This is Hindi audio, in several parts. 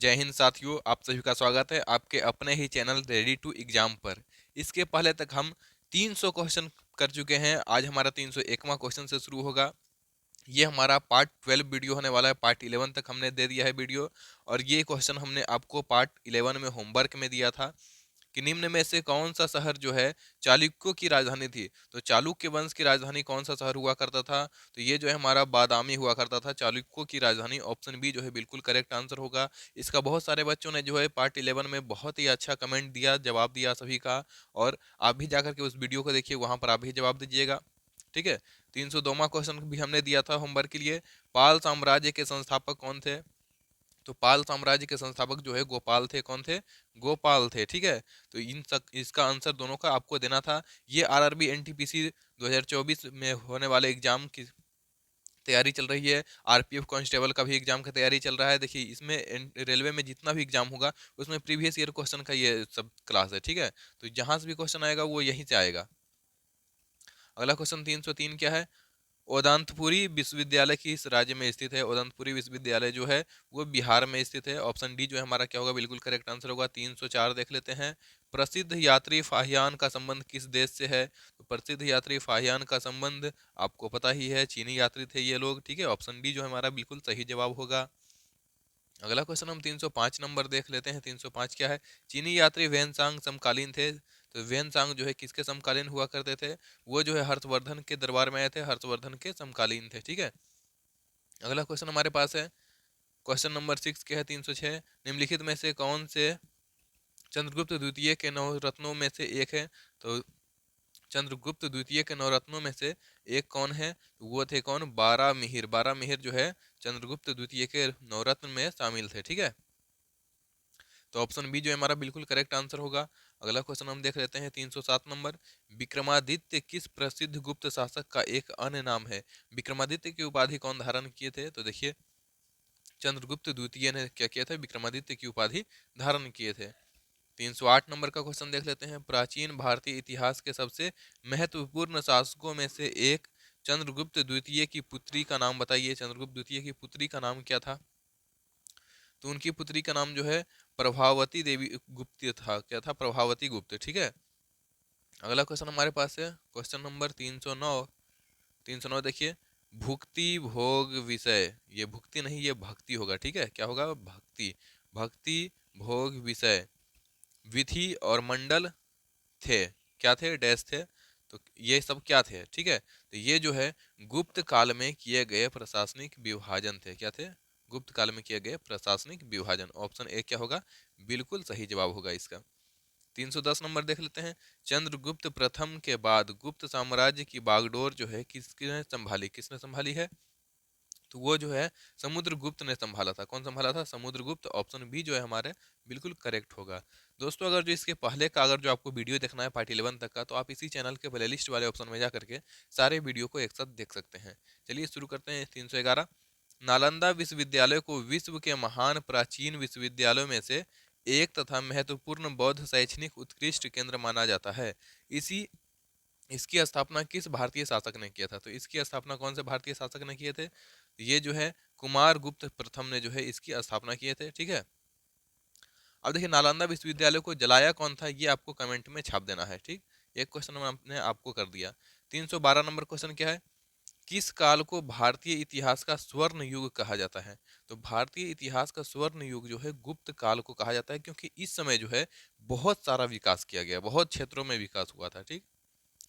जय हिंद साथियों, आप सभी का स्वागत है आपके अपने ही चैनल रेडी टू एग्जाम पर। इसके पहले तक हम 300 क्वेश्चन कर चुके हैं। आज हमारा 301वां क्वेश्चन से शुरू होगा। ये हमारा पार्ट 12 वीडियो होने वाला है। पार्ट 11 तक हमने दे दिया है वीडियो, और ये क्वेश्चन हमने आपको पार्ट 11 में होमवर्क में दिया था कि निम्न में से कौन सा शहर जो है चालुक्यों की राजधानी थी। तो चालुक्य वंश की राजधानी कौन सा शहर हुआ करता था? तो ये जो है हमारा बादामी हुआ करता था, चालुक्यों की राजधानी। ऑप्शन बी जो है बिल्कुल करेक्ट आंसर होगा। इसका बहुत सारे बच्चों ने जो है पार्ट 11 में बहुत ही अच्छा कमेंट दिया, जवाब दिया सभी का। और आप भी जाकर के उस वीडियो को देखिए, वहां पर आप भी जवाब दीजिएगा। ठीक है। 302वां क्वेश्चन भी हमने दिया था होमवर्क के लिए। पाल साम्राज्य के संस्थापक कौन थे? तो पाल साम्राज्य के संस्थापक जो है गोपाल थे। कौन थे? गोपाल थे। ठीक है। तो इसका आंसर दोनों का आपको देना था। ये आरआरबी एनटीपीसी 2024 में होने वाले एग्जाम की तैयारी चल रही है। आरपीएफ कांस्टेबल का भी एग्जाम का तैयारी चल रहा है। देखिए, इसमें रेलवे में जितना भी एग्जाम होगा उसमें प्रीवियस ईयर क्वेश्चन का ये सब क्लास है। ठीक है। तो जहां से भी क्वेश्चन आएगा वो यहीं से आएगा। अगला क्वेश्चन 303 क्या है? ओदांतपुरी विश्वविद्यालय किस राज्य में स्थित है? ओदांतपुरी विश्वविद्यालय जो है वो बिहार में स्थित है। ऑप्शन डी जो है हमारा क्या होगा? बिल्कुल करेक्ट आंसर होगा। 304 देख लेते हैं। प्रसिद्ध यात्री फाहियान का संबंध किस देश से है? तो प्रसिद्ध यात्री फाहियान का संबंध आपको पता ही है, चीनी यात्री थे ये लोग। ठीक है। ऑप्शन डी जो है हमारा बिल्कुल सही जवाब होगा। अगला क्वेश्चन हम 305 नंबर देख लेते हैं। 305 क्या है? चीनी यात्री वेनसांग समकालीन थे। तो वेनसांग जो है किसके समकालीन हुआ करते थे? वो जो है हर्षवर्धन के दरबार में आए थे, हर्षवर्धन के समकालीन थे। ठीक है। अगला क्वेश्चन हमारे पास है क्वेश्चन नंबर 6 क्या है? 306 निम्नलिखित में से कौन से चंद्रगुप्त द्वितीय के नवरत्नों में से एक है? तो चंद्रगुप्त द्वितीय के नवरत्नों में से एक कौन है? तो वो थे कौन? बारह मिहिर। बारह मिहिर जो है चंद्रगुप्त द्वितीय के नवरत्न में शामिल थे। ठीक है। तो ऑप्शन बी जो है हमारा बिल्कुल करेक्ट आंसर होगा। अगला क्वेश्चन हम देख लेते हैं 307 नंबर। विक्रमादित्य किस प्रसिद्ध गुप्त शासक का एक अन्य नाम है? विक्रमादित्य की उपाधि कौन धारण किए थे? तो देखिए, चंद्रगुप्त द्वितीय ने क्या किया था? विक्रमादित्य की उपाधि धारण किए थे। 308 नंबर का क्वेश्चन देख लेते हैं। प्राचीन भारतीय इतिहास के सबसे महत्वपूर्ण शासकों में से एक चंद्रगुप्त द्वितीय की पुत्री का नाम बताइए। चंद्रगुप्त द्वितीय की पुत्री का नाम क्या था? तो उनकी पुत्री का नाम जो है प्रभावती देवी गुप्त था। क्या था? प्रभावती गुप्त। ठीक है। अगला क्वेश्चन हमारे पास है क्वेश्चन नंबर 309। 309 देखिए, भुक्ति भोग विषय। ये भुक्ति नहीं, ये भक्ति होगा। ठीक है। क्या होगा? भक्ति। भक्ति भोग विषय विधि और मंडल थे। क्या थे? डैश थे। तो ये सब क्या थे? ठीक है। तो ये जो है गुप्त काल में किए गए प्रशासनिक विभाजन थे। क्या थे? गुप्त काल में किए गए प्रशासनिक विभाजन। ऑप्शन ए क्या होगा? बिल्कुल सही जवाब होगा इसका। 310 नंबर देख लेते हैं। चंद्रगुप्त प्रथम के बाद गुप्त साम्राज्य की बागडोर जो है किसने संभाली? किसने संभाली है? तो वो जो है समुद्रगुप्त ने संभाला था। कौन संभाला था? समुद्रगुप्त। ऑप्शन बी जो है हमारे बिल्कुल करेक्ट होगा। दोस्तों, अगर जो इसके पहले का अगर जो आपको वीडियो देखना है पार्ट 11 तक का, तो आप इसी चैनल के प्लेलिस्ट वाले ऑप्शन में जा करके सारे वीडियो को एक साथ देख सकते हैं। चलिए शुरू करते हैं। 311 नालंदा विश्वविद्यालय को विश्व के महान प्राचीन विश्वविद्यालयों में से एक तथा महत्वपूर्ण बौद्ध शैक्षणिक उत्कृष्ट केंद्र माना जाता है। इसी इसकी स्थापना किस भारतीय शासक ने किया था? तो इसकी स्थापना कौन से भारतीय शासक ने किए थे? ये जो है कुमार गुप्त प्रथम ने जो है इसकी स्थापना किए थे। ठीक है। अब देखिए, नालंदा विश्वविद्यालय को जलाया कौन था? ये आपको कमेंट में छाप देना है। ठीक। एक क्वेश्चन हमने आपको कर दिया। 312 नंबर क्वेश्चन क्या है? किस काल को भारतीय इतिहास का स्वर्ण युग कहा जाता है? तो भारतीय इतिहास का स्वर्ण युग जो है गुप्त काल को कहा जाता है, क्योंकि इस समय जो है बहुत सारा विकास किया गया, बहुत क्षेत्रों में विकास हुआ था। ठीक।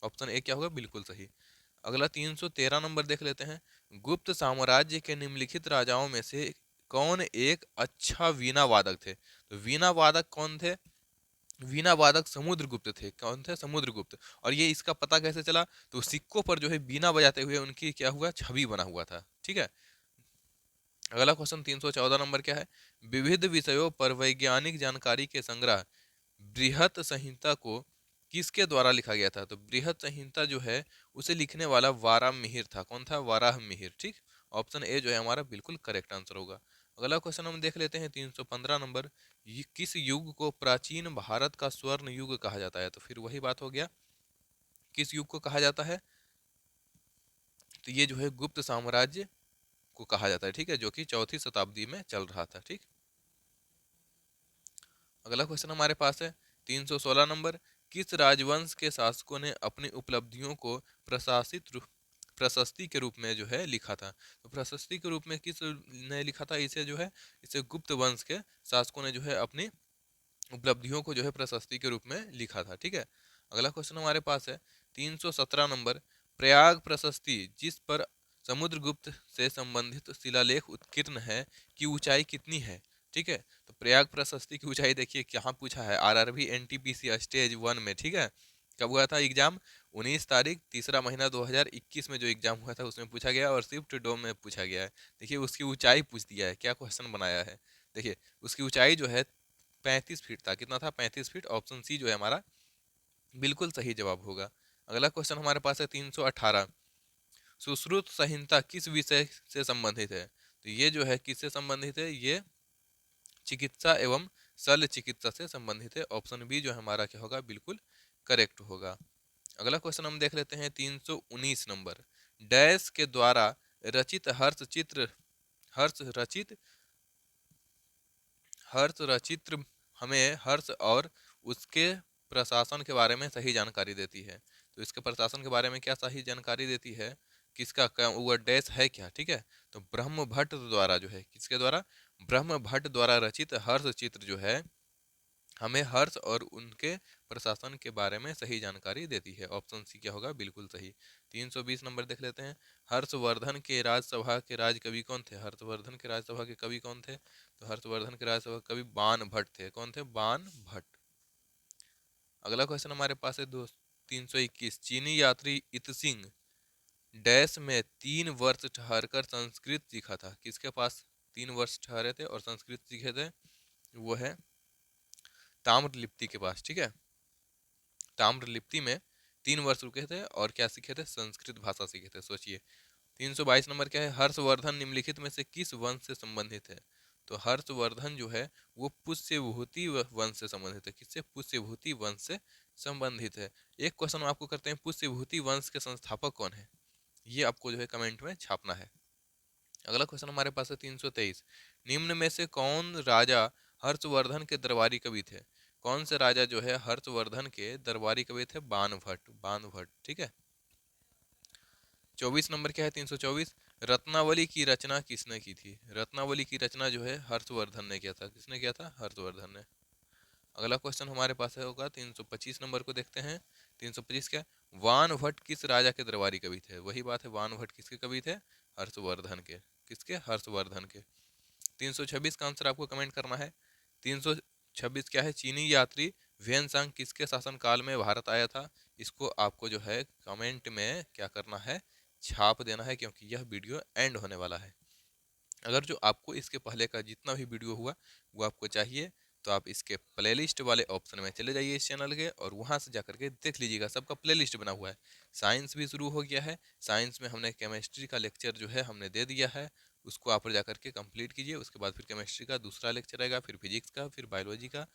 ऑप्शन ए क्या होगा? बिल्कुल सही। अगला 313 नंबर देख लेते हैं। गुप्त साम्राज्य के निम्नलिखित राजाओं में से कौन एक अच्छा वीणा वादक थे? तो वीणा वादक कौन थे? वीणा वादक समुद्रगुप्त थे। कौन थे? समुद्रगुप्त। और ये इसका पता कैसे चला? तो सिक्कों पर जो है वीणा बजाते हुए उनकी क्या हुआ? छवि बना हुआ था। ठीक है। अगला क्वेश्चन 314 नंबर क्या है? विविध विषयों पर वैज्ञानिक जानकारी के संग्रह बृहत संहिता को किसके द्वारा लिखा गया था? तो बृहत संहिता जो है उसे लिखने वाला वाराह मिहिर था। कौन था? वाराह मिहिर। ठीक। ऑप्शन ए जो है हमारा बिल्कुल करेक्ट आंसर होगा। अगला क्वेश्चन हम देख लेते हैं 315 नंबर। किस युग को प्राचीन भारत का स्वर्ण युग कहा जाता है? तो फिर वही बात हो गया, किस युग को कहा जाता है? तो ये जो है गुप्त साम्राज्य को कहा जाता है। ठीक है। जो कि चौथी शताब्दी में चल रहा था। ठीक। अगला क्वेश्चन हमारे पास है 316 नंबर, किस राजवंश के शासकों ने अपनी उपलब्धियों को प्रशस्ति के रूप में जो है लिखा था? तो प्रशस्ति के रूप में किस ने लिखा था इसे जो है? इसे गुप्त वंश के शासकों ने जो है अपनी उपलब्धियों को जो है प्रशस्ति के रूप में लिखा था। ठीक है, अगला क्वेश्चन हमारे पास है 317 नंबर, प्रयाग प्रशस्ति जिस पर समुद्रगुप्त से संबंधित शिलालेख उत्कीर्ण है की ऊंचाई कितनी है? ठीक है, तो प्रयाग प्रशस्ति की ऊंचाई देखिए कहाँ पूछा है, आरआरबी एनटीपीसी स्टेज 1 में। ठीक है, कब हुआ था एग्जाम? 19 तारीख तीसरा महीना 2021 में जो एग्जाम हुआ था उसमें पूछा गया और शिफ्ट डोम में पूछा गया है। देखिए उसकी ऊंचाई पूछ दिया है, क्या क्वेश्चन बनाया है। देखिए उसकी ऊंचाई जो है 35 फीट था। कितना था? 35 फीट। ऑप्शन सी जो है हमारा बिल्कुल सही जवाब होगा। अगला क्वेश्चन हमारे पास है 318, सुश्रुत संहिता किस विषय से संबंधित है? तो ये जो है किससे संबंधित है? ये चिकित्सा एवं शल्य चिकित्सा से संबंधित है। ऑप्शन बी जो है हमारा क्या होगा? बिल्कुल करेक्ट होगा। अगला क्वेश्चन हम देख लेते हैं 319 नंबर, डैश के द्वारा रचित हर्ष रचित हमें हर्ष और उसके प्रशासन के बारे में सही जानकारी देती है। तो इसके प्रशासन के बारे में क्या सही जानकारी देती है? किसका वो डैश है क्या? ठीक है, तो ब्रह्म भट्ट द्वारा जो है, किसके द्वारा? ब्रह्म भट्ट द्वारा रचित हर्ष चित्र जो है हमें हर्ष और उनके प्रशासन के बारे में सही जानकारी देती है। ऑप्शन सी क्या होगा? बिल्कुल सही। 320 नंबर देख लेते हैं, हर्षवर्धन के राजसभा के राज कवि कौन थे? हर्षवर्धन के राजसभा के कवि कौन थे? तो हर्षवर्धन के राजसभा के कवि बाण भट्ट थे। कौन थे? बाण भट्ट। अगला क्वेश्चन हमारे पास है 321, चीनी यात्री इत सिंह डैश में 3 वर्ष ठहरकर संस्कृत सीखा था। किसके पास 3 वर्ष ठहरे थे और संस्कृत सीखे थे? वो है ताम्रलिप्ति के पास। ठीक है, ताम्रलिप्ति में 3 वर्ष रुके थे और क्या सीखे थे? संस्कृत भाषा सीखे थे। सोचिए। 322 नंबर क्या है, हर्षवर्धन निम्नलिखित में से किस वंश से संबंधित है? तो हर्षवर्धन जो है वो पुष्यभूति वंश से संबंधित है। किससे? पुष्यभूति वंश से संबंधित है। एक क्वेश्चन आपको करते हैं, पुष्यभूति वंश के संस्थापक कौन है? ये आपको जो है कमेंट में छापना है। अगला क्वेश्चन हमारे पास है 323, निम्न में से कौन राजा हर्षवर्धन के दरबारी कवि थे? कौन से राजा जो है हर्षवर्धन के दरबारी कवि थे? बाणभट्ट। बाणभट्ट। ठीक है, 24 नंबर क्या है 324, रत्नावली की रचना किसने की थी? रत्नावली की रचना जो है हर्षवर्धन ने किया था। किसने किया था? हर्षवर्धन ने। अगला क्वेश्चन हमारे पास है होगा 325 नंबर को देखते हैं। 325 क्या? वान भट्ट किस राजा के दरबारी कवि थे? वही बात है, वान भट्ट किसके कवि थे? हर्षवर्धन के। किसके? हर्षवर्धन के। 326 का आंसर आपको कमेंट करना है। 326 क्या है? चीनी यात्री वेनसांग किसके शासनकाल में भारत आया था? इसको आपको जो है कमेंट में क्या करना है? छाप देना है, क्योंकि यह वीडियो एंड होने वाला है। अगर जो आपको इसके पहले का जितना भी वीडियो हुआ वो आपको चाहिए तो आप इसके प्लेलिस्ट वाले ऑप्शन में चले जाइए इस चैनल के, और वहाँ से जाकर के देख लीजिएगा। सबका प्लेलिस्ट बना हुआ है। साइंस भी शुरू हो गया है। साइंस में हमने केमिस्ट्री का लेक्चर जो है हमने दे दिया है, उसको आप जाकर के कंप्लीट कीजिए। उसके बाद फिर केमिस्ट्री का दूसरा लेक्चर आएगा, फिर फिजिक्स का, फिर बायोलॉजी का,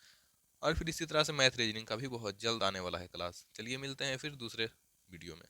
और फिर इसी तरह से मैथ रीजनिंग का भी बहुत जल्द आने वाला है क्लास। चलिए मिलते हैं फिर दूसरे वीडियो में।